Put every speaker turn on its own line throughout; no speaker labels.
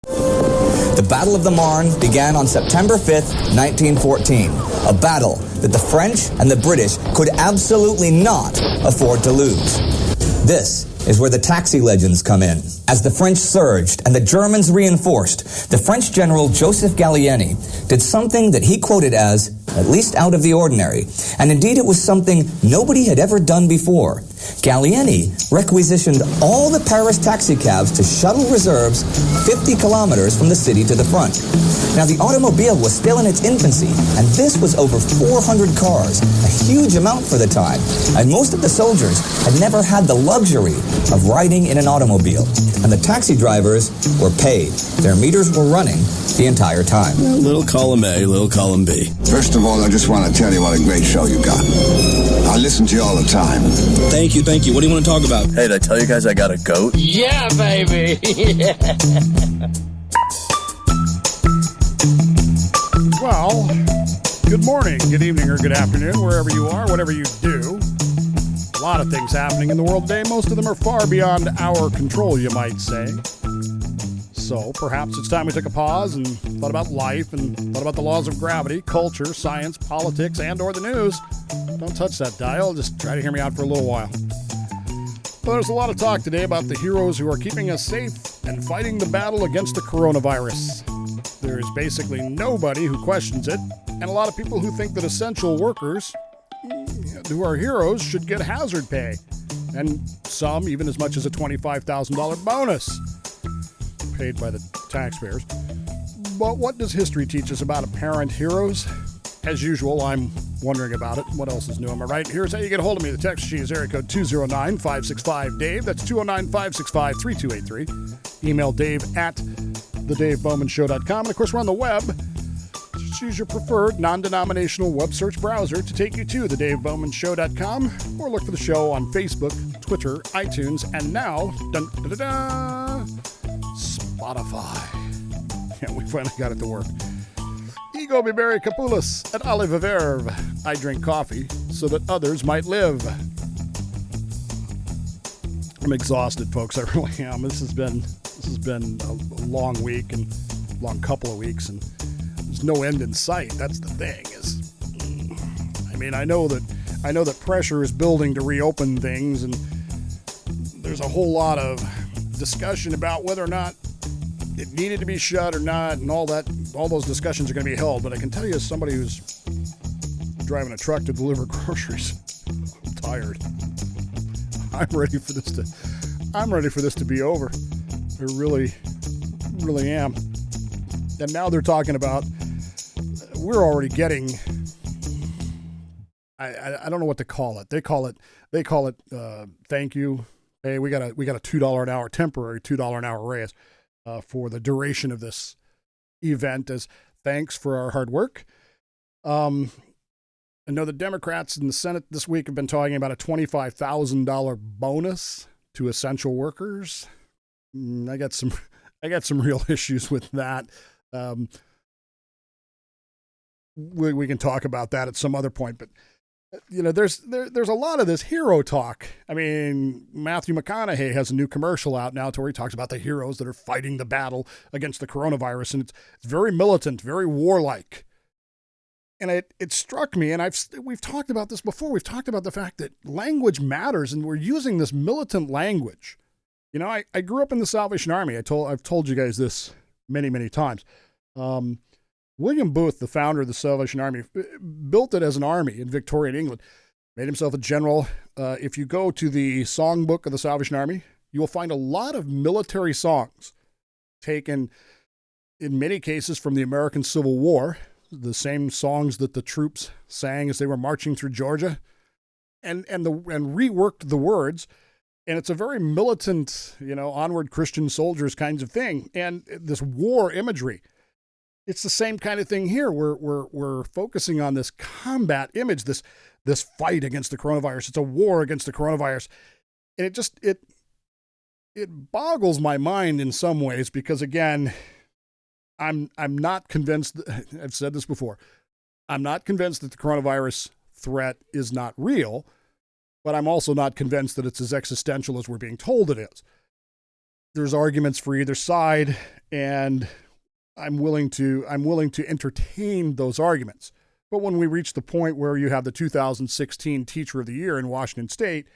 The Battle of the Marne began on September 5th, 1914, a battle that the French and the British could absolutely not afford to lose. This is where the taxi legends come in. As the French surged and the Germans reinforced, the French general Joseph Gallieni did something that he quoted as, at least out of the ordinary, and indeed it was something nobody had ever done before. Gallieni requisitioned all the Paris taxicabs to shuttle reserves 50 kilometers from the city to the front. Now, the automobile was still in its infancy, and this was over 400 cars, a huge amount for the time, and most of the soldiers had never had the luxury of riding in an automobile, and the taxi drivers were paid. Their meters were running the entire time.
Little column A, little column B.
First of all, I just want to tell you what a great show you got. I listen to you all the time.
Thank you. What do you want to talk about? Hey, did I tell you guys I got a goat?
Yeah, baby!
Well, good morning, good evening, or good afternoon, wherever you are, whatever you do. A lot of things happening in the world today. Most of them are far beyond our control, you might say. So perhaps it's time we took a pause and thought about life and thought about the laws of gravity, culture, science, politics, and or the news. Don't touch that dial. Just try to hear me out for a little while. Well, there's a lot of talk today about the heroes who are keeping us safe and fighting the battle against the coronavirus. There's basically nobody who questions it, and a lot of people who think that essential workers who are heroes should get hazard pay, and some even as much as a $25,000 bonus paid by the taxpayers. But what does history teach us about apparent heroes? As usual, I'm wondering about it. What else is new? Am I right? Here's how you get a hold of me. The text sheet is area code 209-565-DAVE. That's 209-565-3283. Email Dave at thedavebowmanshow.com. And of course, we're on the web. Just use your preferred non-denominational web search browser to take you to thedavebowmanshow.com, or look for the show on Facebook, Twitter, iTunes, and now, Spotify. Yeah, we finally got it to work. Ego Biberi Capulus at Olive Verve. I drink coffee so that others might live. I'm exhausted, folks. I really am. This has been a long week and long couple of weeks, and there's no end in sight. That's the thing. I know that pressure is building to reopen things, and there's a whole lot of discussion about whether or not it needed to be shut or not, and all those discussions are going to be held. But I can tell you, as somebody who's driving a truck to deliver groceries, I'm tired. I'm ready for this to be over. I really, really am. And now they're talking about, we're already getting, I don't know what to call it. They call it thank you. Hey, we got a $2 an hour, temporary $2 an hour raise for the duration of this event as thanks for our hard work. I know the Democrats in the Senate this week have been talking about a $25,000 bonus to essential workers. I got some real issues with that. We can talk about that at some other point, but there's a lot of this hero talk. I mean, Matthew McConaughey has a new commercial out now to where he talks about the heroes that are fighting the battle against the coronavirus, and it's very militant, very warlike. And it struck me, and we've talked about this before. We've talked about the fact that language matters, and we're using this militant language. I grew up in the Salvation Army. I've told you guys this many, many times. William Booth, the founder of the Salvation Army, built it as an army in Victorian England, made himself a general. If you go to the songbook of the Salvation Army, you will find a lot of military songs taken, in many cases, from the American Civil War, the same songs that the troops sang as they were marching through Georgia, and reworked the words. And it's a very militant, onward Christian soldiers kinds of thing. And this war imagery, it's the same kind of thing here. We're focusing on this combat image, this fight against the coronavirus. It's a war against the coronavirus. And it boggles my mind in some ways because, again, I'm not convinced. I've said this before. I'm not convinced that the coronavirus threat is not real, but I'm also not convinced that it's as existential as we're being told it is. There's arguments for either side, And I'm willing to entertain those arguments. But when we reach the point where you have the 2016 Teacher of the Year in Washington State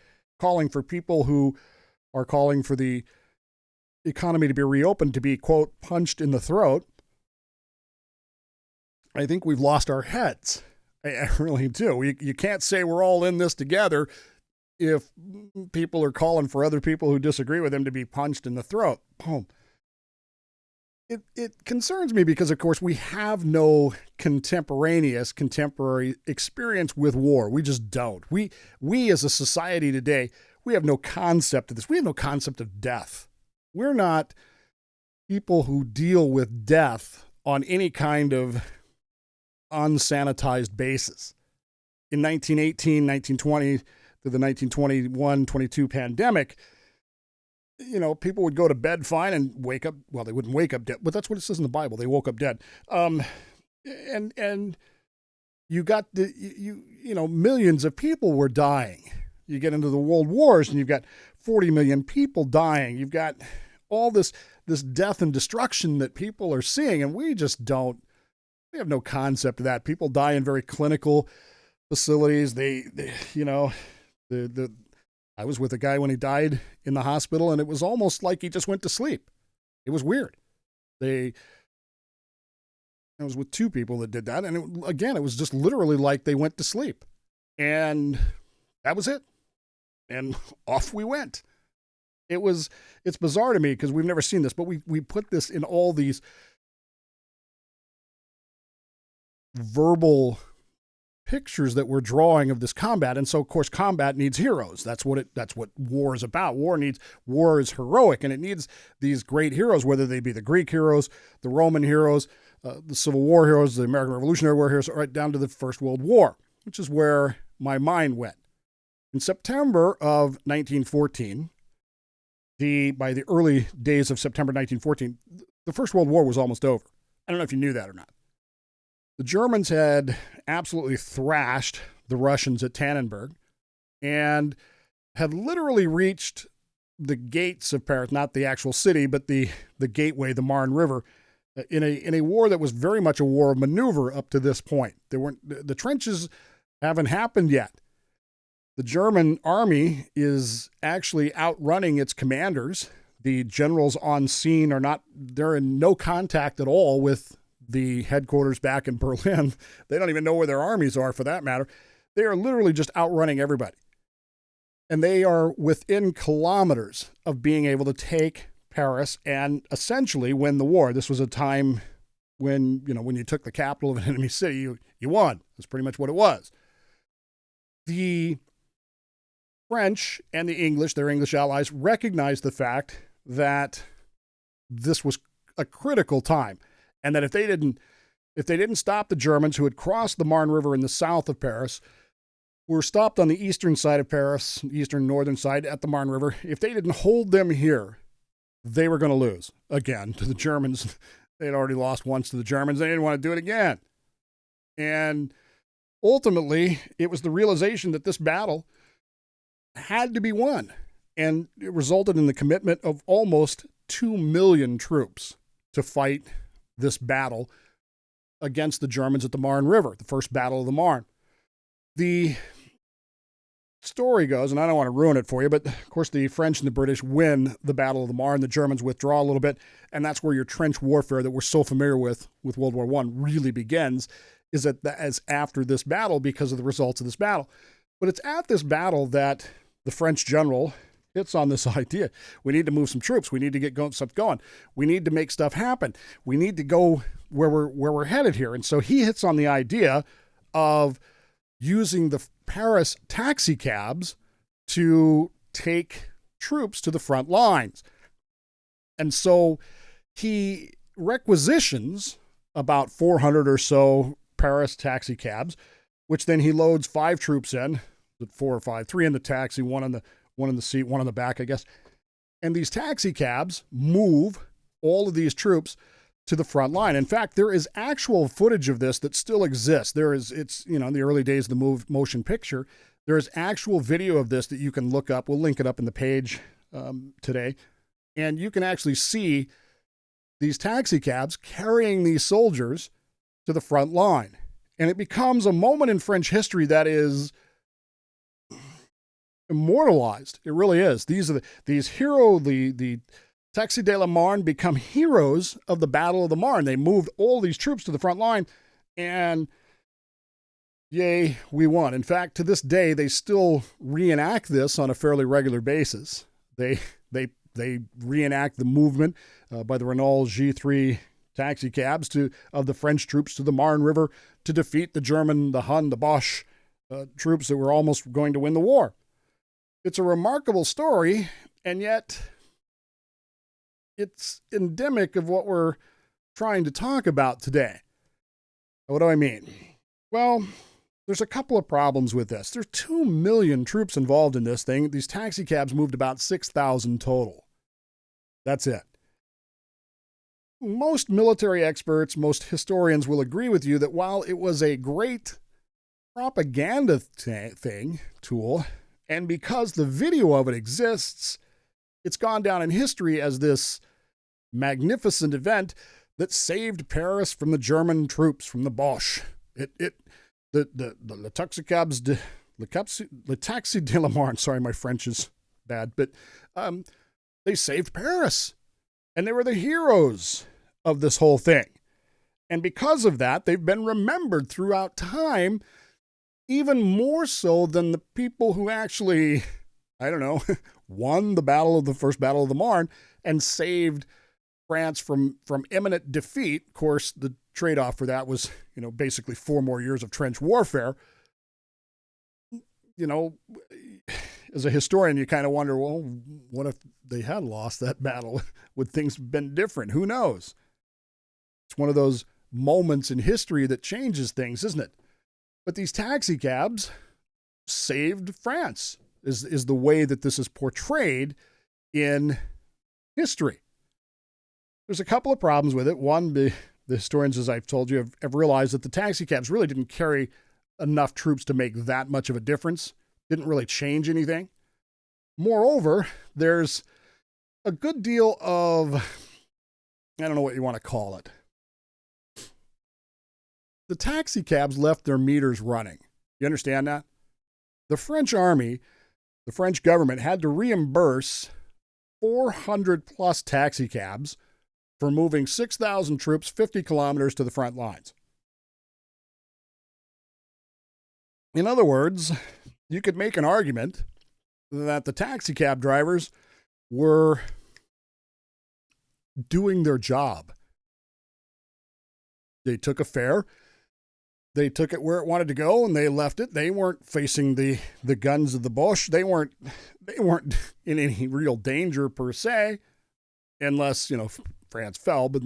calling for people who are calling for the economy to be reopened to be, quote, punched in the throat, I think we've lost our heads. I really do. You can't say we're all in this together if people are calling for other people who disagree with them to be punched in the throat. Boom. It concerns me because, of course, we have no contemporary experience with war. We just don't. We as a society today, we have no concept of this. We have no concept of death. We're not people who deal with death on any kind of unsanitized basis. In 1918, 1920, to the 1921-22 pandemic, people would go to bed fine and wake up. Well, they wouldn't wake up dead, but that's what it says in the Bible. They woke up dead. And you got millions of people were dying. You get into the world wars and you've got 40 million people dying. You've got all this death and destruction that people are seeing. And we just we have no concept of that. People die in very clinical facilities. I was with a guy when he died in the hospital, and it was almost like he just went to sleep. It was weird. I was with two people that did that, and it was just literally like they went to sleep. And that was it. And off we went. It's bizarre to me because we've never seen this, but we put this in all these verbal pictures that we're drawing of this combat. And so, of course, combat needs heroes. That's what war is about. War is heroic, and it needs these great heroes, whether they be the Greek heroes, the Roman heroes, the Civil War heroes, the American Revolutionary War heroes, right down to the First World War, which is where my mind went. In September of 1914, by the early days of September 1914, the First World War was almost over. I don't know if you knew that or not. The Germans had absolutely thrashed the Russians at Tannenberg and had literally reached the gates of Paris, not the actual city, but the gateway, the Marne River, in a war that was very much a war of maneuver up to this point. The trenches haven't happened yet. The German army is actually outrunning its commanders. The generals on scene they're in no contact at all with the headquarters back in Berlin. They don't even know where their armies are, for that matter. They are literally just outrunning everybody. And they are within kilometers of being able to take Paris and essentially win the war. This was a time when you took the capital of an enemy city, you won. That's pretty much what it was. The French and the English, their English allies, recognized the fact that this was a critical time. And that if they didn't stop the Germans who had crossed the Marne River in the south of Paris, were stopped on the eastern side of Paris, eastern northern side at the Marne River, if they didn't hold them here, they were going to lose again to the Germans. They had already lost once to the Germans. They didn't want to do it again. And ultimately, it was the realization that this battle had to be won. And it resulted in the commitment of almost 2 million troops to fight this battle against the Germans at the Marne River, the first Battle of the Marne. The story goes, and I don't want to ruin it for you, but of course the French and the British win the Battle of the Marne. The Germans withdraw a little bit, and that's where your trench warfare that we're so familiar with World War I really begins, is as after this battle because of the results of this battle. But it's at this battle that the French general hits on this idea. We need to move some troops. We need to get stuff going. We need to make stuff happen. We need to go where we're headed here. And so he hits on the idea of using the Paris taxi cabs to take troops to the front lines. And so he requisitions about 400 or so Paris taxi cabs, which then he loads 5 troops in, 4 or 5, 3 in the taxi, one in the seat, one on the back, I guess. And these taxi cabs move all of these troops to the front line. In fact, there is actual footage of this that still exists. It's in the early days of the motion picture. There is actual video of this that you can look up. We'll link it up in the page today. And you can actually see these taxi cabs carrying these soldiers to the front line. And it becomes a moment in French history that is immortalized. It really is. These Taxi de la Marne become heroes of the Battle of the Marne. They moved all these troops to the front line, and yay, we won. In fact, to this day, they still reenact this on a fairly regular basis. They reenact the movement by the Renault G3 taxi cabs of the French troops to the Marne River to defeat the German, the Hun, the Boche troops that were almost going to win the war. It's a remarkable story, and yet it's endemic of what we're trying to talk about today. What do I mean? Well, there's a couple of problems with this. There's 2 million troops involved in this thing. These taxi cabs moved about 6,000 total. That's it. Most military experts, most historians will agree with you that while it was a great propaganda tool, and because the video of it exists, it's gone down in history as this magnificent event that saved Paris from the German troops, from the Boche. The Taxi de la Marne, sorry, my French is bad, but they saved Paris. And they were the heroes of this whole thing. And because of that, they've been remembered throughout time, even more so than the people who actually, won the First Battle of the Marne and saved France from imminent defeat. Of course, the trade-off for that was, basically 4 more years of trench warfare. As a historian, you kind of wonder, well, what if they had lost that battle? Would things have been different? Who knows? It's one of those moments in history that changes things, isn't it? But these taxi cabs saved France, is the way that this is portrayed in history. There's a couple of problems with it. One, the historians, as I've told you, have realized that the taxi cabs really didn't carry enough troops to make that much of a difference. Didn't really change anything. Moreover, there's a good deal of, I don't know what you want to call it. The taxi cabs left their meters running. You understand that? The French army, the French government had to reimburse 400 plus taxi cabs for moving 6,000 troops 50 kilometers to the front lines. In other words, you could make an argument that the taxi cab drivers were doing their job. They took a fare, they took it where it wanted to go, and they left it. They weren't facing the guns of the Boche. They weren't in any real danger per se, unless, France fell, but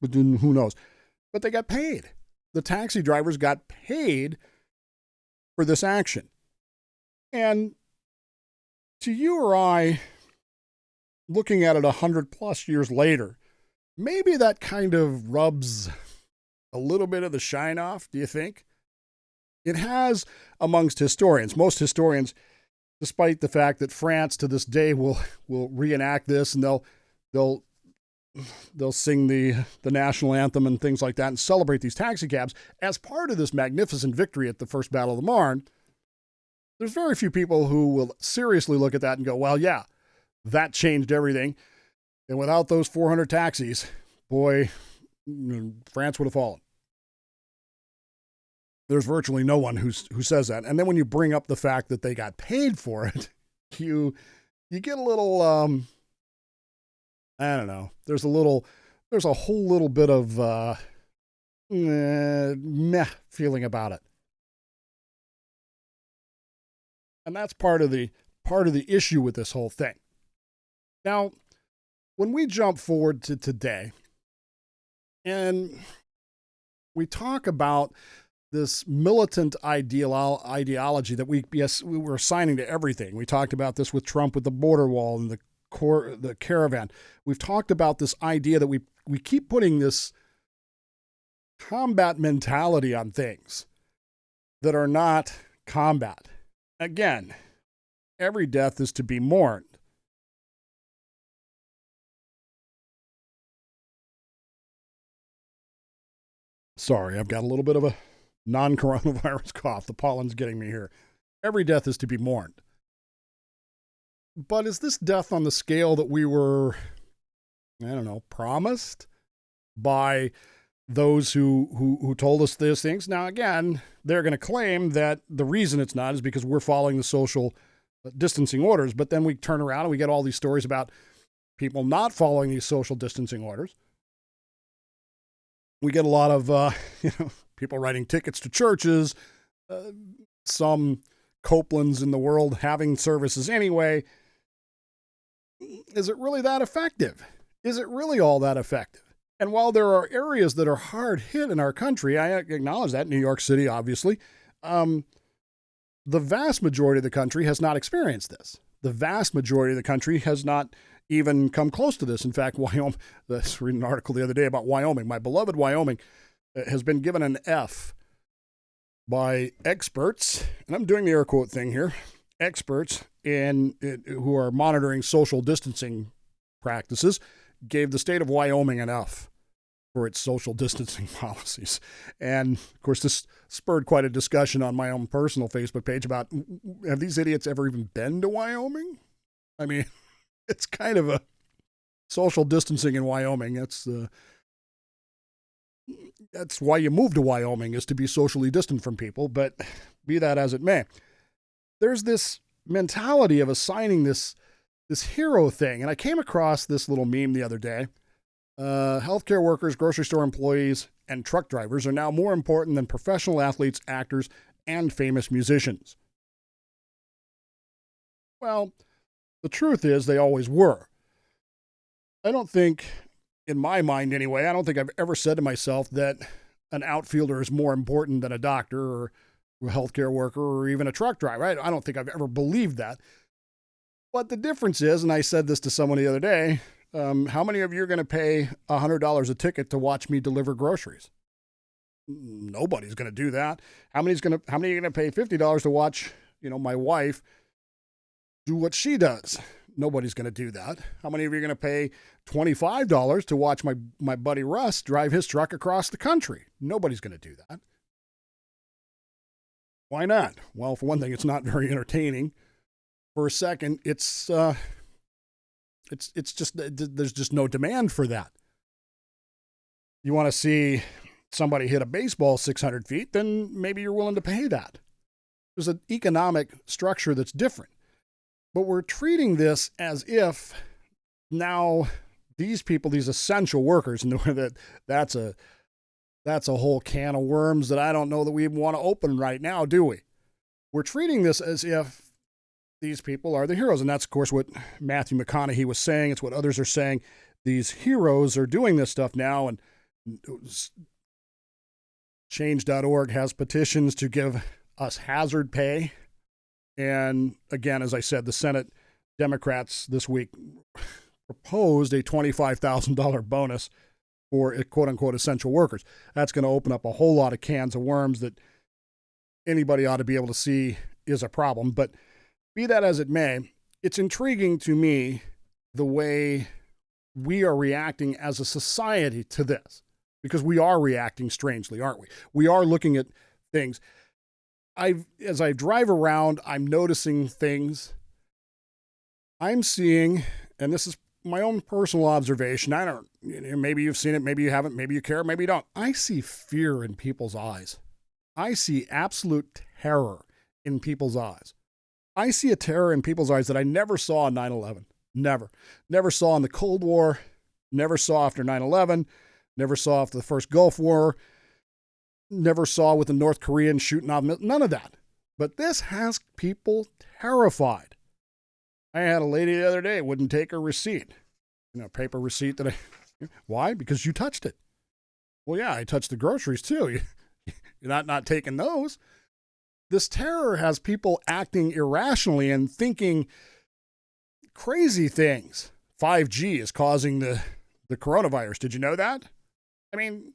then who knows. But they got paid. The taxi drivers got paid for this action. And to you or I, looking at it 100 plus years later, maybe that kind of rubs a little bit of the shine off, do you think? It has amongst historians. Most historians, despite the fact that France to this day will reenact this, and they'll sing the national anthem and things like that and celebrate these taxi cabs as part of this magnificent victory at the First Battle of the Marne. There's very few people who will seriously look at that and go, well, yeah, that changed everything. And without those 400 taxis, boy, France would have fallen. There's virtually no one who says that. And then when you bring up the fact that they got paid for it, you get a little, I don't know. There's a whole little bit of meh feeling about it. And that's part of the issue with this whole thing. Now, when we jump forward to today, and we talk about this militant ideology that we were assigning to everything. We talked about this with Trump with the border wall and the caravan. We've talked about this idea that we keep putting this combat mentality on things that are not combat. Again, every death is to be mourned. Sorry, I've got a little bit of a non-coronavirus cough. The pollen's getting me here. Every death is to be mourned. But is this death on the scale that we were, promised by those who told us these things? Now, again, they're going to claim that the reason it's not is because we're following the social distancing orders. But then we turn around and we get all these stories about people not following these social distancing orders. We get a lot of, people writing tickets to churches, some Copelands in the world having services anyway. Is it really that effective? Is it really all that effective? And while there are areas that are hard hit in our country, I acknowledge that, New York City, obviously, the vast majority of the country has not experienced this. The vast majority of the country has not even come close to this. In fact, Wyoming, I was reading an article the other day about Wyoming. My beloved Wyoming has been given an F by experts, and I'm doing the air quote thing here, experts who are monitoring social distancing practices, gave the state of Wyoming an F for its social distancing policies. And, of course, this spurred quite a discussion on my own personal Facebook page about, have these idiots ever even been to Wyoming? I mean, it's kind of a social distancing in Wyoming. That's why you move to Wyoming, is to be socially distant from people. But be that as it may, there's this mentality of assigning this hero thing. And I came across this little meme the other day. Healthcare workers, grocery store employees, and truck drivers are now more important than professional athletes, actors, and famous musicians. Well, the truth is they always were. I don't think, in my mind anyway, I don't think I've ever said to myself that an outfielder is more important than a doctor or a healthcare worker or even a truck driver. I don't think I've ever believed that. But the difference is, and I said this to someone the other day, how many of you are going to pay $100 a ticket to watch me deliver groceries? Nobody's going to do that. How many are going to pay $50 to watch, my wife do what she does? Nobody's going to do that. How many of you are going to pay $25 to watch my buddy Russ drive his truck across the country? Nobody's going to do that. Why not? Well, for one thing, it's not very entertaining. For a second, it's just, there's just no demand for that. You want to see somebody hit a baseball 600 feet, then maybe you're willing to pay that. There's an economic structure that's different. But we're treating this as if now these people, these essential workers, and that's a whole can of worms that I don't know that we even want to open right now, do we? We're treating this as if these people are the heroes. And that's, of course, what Matthew McConaughey was saying. It's what others are saying. These heroes are doing this stuff now. And Change.org has petitions to give us hazard pay. And again, as I said, the Senate Democrats this week proposed a $25,000 bonus for quote-unquote essential workers. That's going to open up a whole lot of cans of worms that anybody ought to be able to see is a problem. But be that as it may, it's intriguing to me the way we are reacting as a society to this, because we are reacting strangely, aren't we? We are looking at things. As I drive around, I'm noticing things. I'm seeing, and this is my own personal observation. I don't, maybe you've seen it, maybe you haven't, maybe you care, maybe you don't. I see fear in people's eyes. I see absolute terror in people's eyes. I see a terror in people's eyes that I never saw on 9/11. Never saw in the Cold War, never saw after 9/11, never saw after the first Gulf War, never saw with the North Koreans shooting off, none of that. But this has people terrified. I had a lady the other day, wouldn't take her receipt. Paper receipt why? Because you touched it. Well, yeah, I touched the groceries too. You're not taking those. This terror has people acting irrationally and thinking crazy things. 5G is causing the coronavirus. Did you know that? I mean,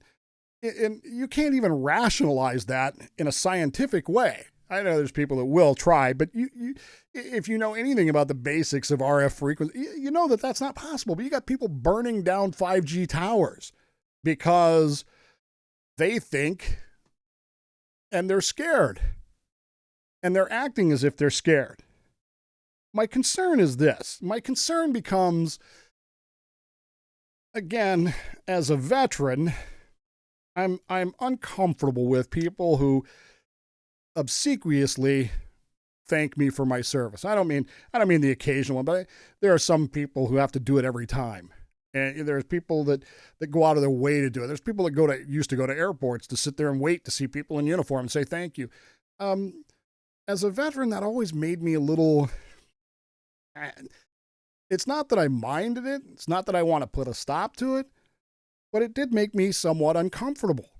and you can't even rationalize that in a scientific way. I know there's people that will try, but if you know anything about the basics of RF frequency, you know that that's not possible. But you got people burning down 5G towers because they think, and they're scared. And they're acting as if they're scared. My concern is this. My concern becomes, again, as a veteran, I'm uncomfortable with people who obsequiously thank me for my service. I don't mean the occasional one, but there are some people who have to do it every time. And there's people that go out of their way to do it. There's people that used to go to airports to sit there and wait to see people in uniform and say thank you. As a veteran, that always made me a little. It's not that I minded it. It's not that I want to put a stop to it, but it did make me somewhat uncomfortable.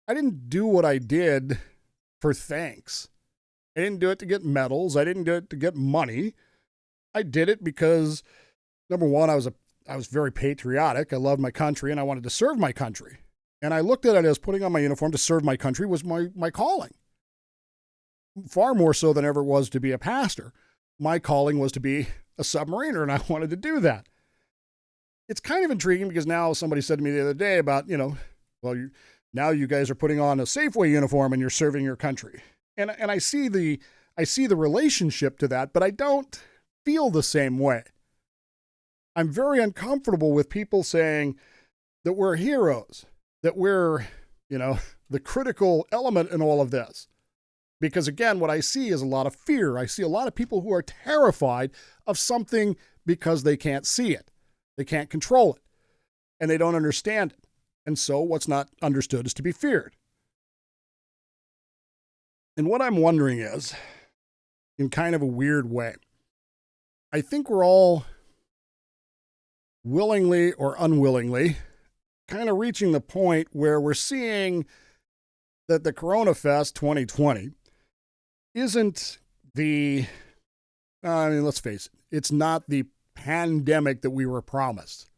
I didn't do what I did for thanks. I didn't do it to get medals. I didn't do it to get money. I did it because, number one, I was very patriotic. I loved my country and I wanted to serve my country. And I looked at it as putting on my uniform to serve my country was my calling. Far more so than ever it was to be a pastor. My calling was to be a submariner, and I wanted to do that. It's kind of intriguing because now somebody said to me the other day about, now you guys are putting on a Safeway uniform and you're serving your country. And I see the relationship to that, but I don't feel the same way. I'm very uncomfortable with people saying that we're heroes, that we're, the critical element in all of this. Because again, what I see is a lot of fear. I see a lot of people who are terrified of something because they can't see it. They can't control it. And they don't understand it. And so what's not understood is to be feared. And what I'm wondering is, in kind of a weird way, I think we're all willingly or unwillingly kind of reaching the point where we're seeing that the Corona Fest 2020 isn't let's face it, it's not the pandemic that we were promised.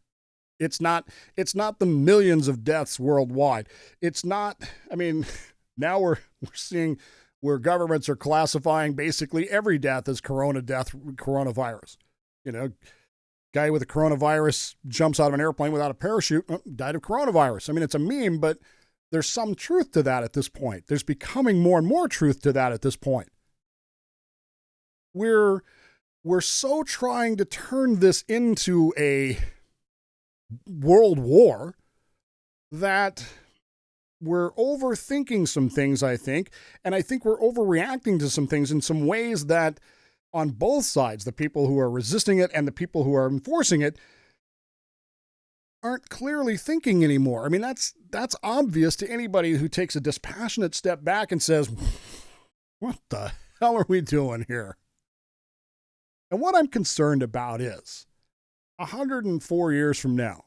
It's not the millions of deaths worldwide. It's not, now we're seeing where governments are classifying basically every death as coronavirus. Guy with a coronavirus jumps out of an airplane without a parachute, died of coronavirus. It's a meme, but there's some truth to that at this point. There's becoming more and more truth to that at this point. We're so trying to turn this into a world war that we're overthinking some things, I think. And I think we're overreacting to some things in some ways that on both sides, the people who are resisting it and the people who are enforcing it, aren't clearly thinking anymore. That's obvious to anybody who takes a dispassionate step back and says, what the hell are we doing here? And what I'm concerned about is 104 years from now,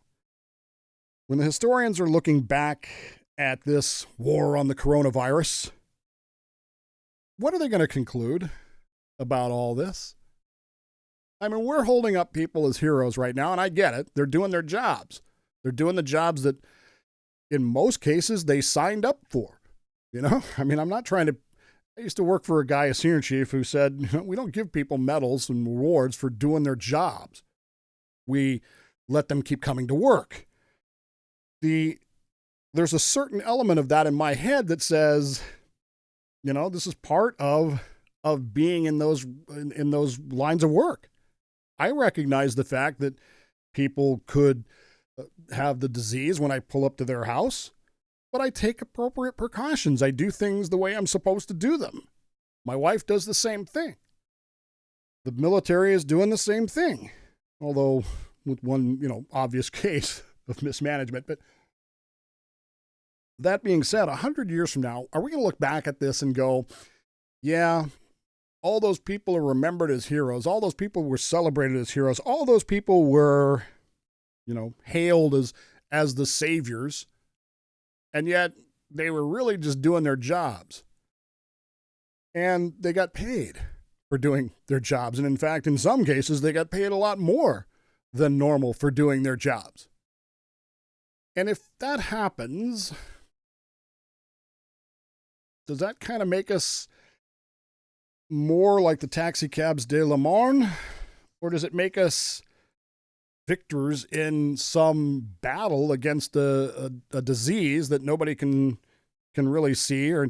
when the historians are looking back at this war on the coronavirus, what are they going to conclude about all this? We're holding up people as heroes right now, and I get it. They're doing their jobs. They're doing the jobs that, in most cases, they signed up for. I'm not trying to. I used to work for a guy, a senior chief, who said, we don't give people medals and rewards for doing their jobs. We let them keep coming to work. There's a certain element of that in my head that says, this is part of being in those lines of work. I recognize the fact that people could have the disease when I pull up to their house, but I take appropriate precautions. I do things the way I'm supposed to do them. My wife does the same thing. The military is doing the same thing, although with one, obvious case of mismanagement. But that being said, 100 years from now, are we going to look back at this and go, yeah, all those people are remembered as heroes. All those people were celebrated as heroes. All those people were, hailed as the saviors. And yet they were really just doing their jobs. And they got paid for doing their jobs. And in fact, in some cases, they got paid a lot more than normal for doing their jobs. And if that happens, does that kind of make us more like the taxi cabs de la Marne? Or does it make us victors in some battle against a disease that nobody can can really see or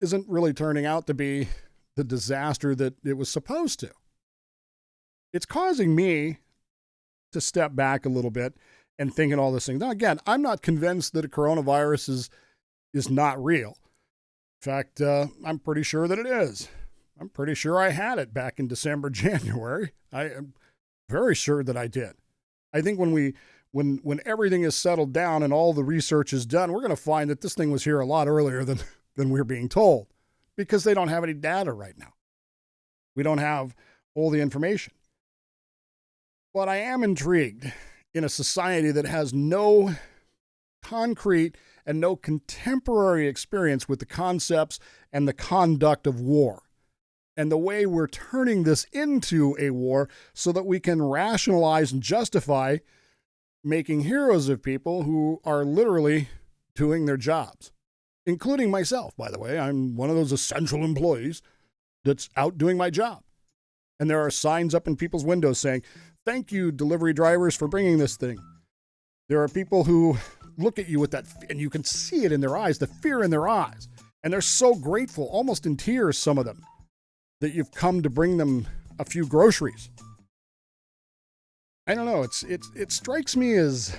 isn't really turning out to be the disaster that it was supposed to. It's causing me to step back a little bit and think in all this thing. Now, again, I'm not convinced that a coronavirus is not real. In fact, I'm pretty sure that it is. I'm pretty sure I had it back in December, January. I am very sure that I did. I think when everything is settled down and all the research is done, we're going to find that this thing was here a lot earlier than we're being told, because they don't have any data right now. We don't have all the information. But I am intrigued in a society that has no concrete and no contemporary experience with the concepts and the conduct of war, and the way we're turning this into a war so that we can rationalize and justify making heroes of people who are literally doing their jobs, including myself, by the way. I'm one of those essential employees that's out doing my job. And there are signs up in people's windows saying, "Thank you, delivery drivers, for bringing this thing." There are people who look at you with that, and you can see it in their eyes, the fear in their eyes. And they're so grateful, almost in tears, some of them, that you've come to bring them a few groceries. I don't know. It strikes me as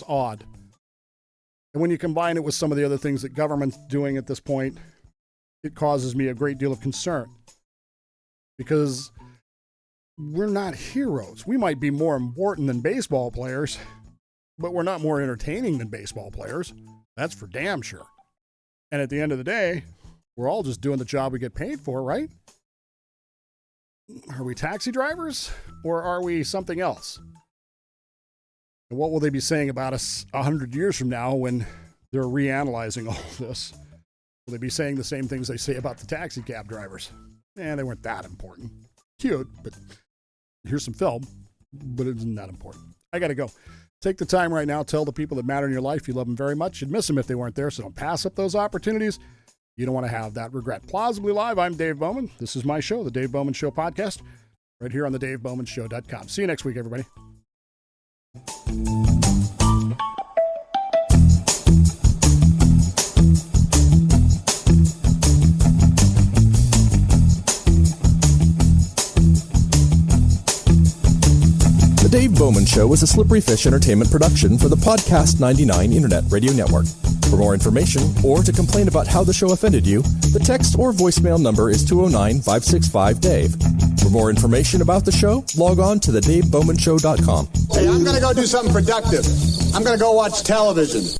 odd. And when you combine it with some of the other things that government's doing at this point, it causes me a great deal of concern. Because we're not heroes. We might be more important than baseball players, but we're not more entertaining than baseball players. That's for damn sure. And at the end of the day, we're all just doing the job we get paid for, right? Are we taxi drivers, or are we something else? And what will they be saying about us 100 years from now when they're reanalyzing all of this? Will they be saying the same things they say about the taxi cab drivers? They weren't that important. Cute, but here's some film, but it isn't that important. I got to go. Take the time right now. Tell the people that matter in your life you love them very much. You'd miss them if they weren't there, so don't pass up those opportunities. You don't want to have that regret. Plausibly Live, I'm Dave Bowman. This is my show, The Dave Bowman Show podcast, right here on the DaveBowmanShow.com. See you next week, everybody.
The Dave Bowman Show is a Slippery Fish Entertainment production for the Podcast 99 Internet Radio Network. For more information or to complain about how the show offended you, the text or voicemail number is 209-565-DAVE. For more information about the show, log on to thedavebowmanshow.com.
Hey, I'm going to go do something productive. I'm going to go watch television.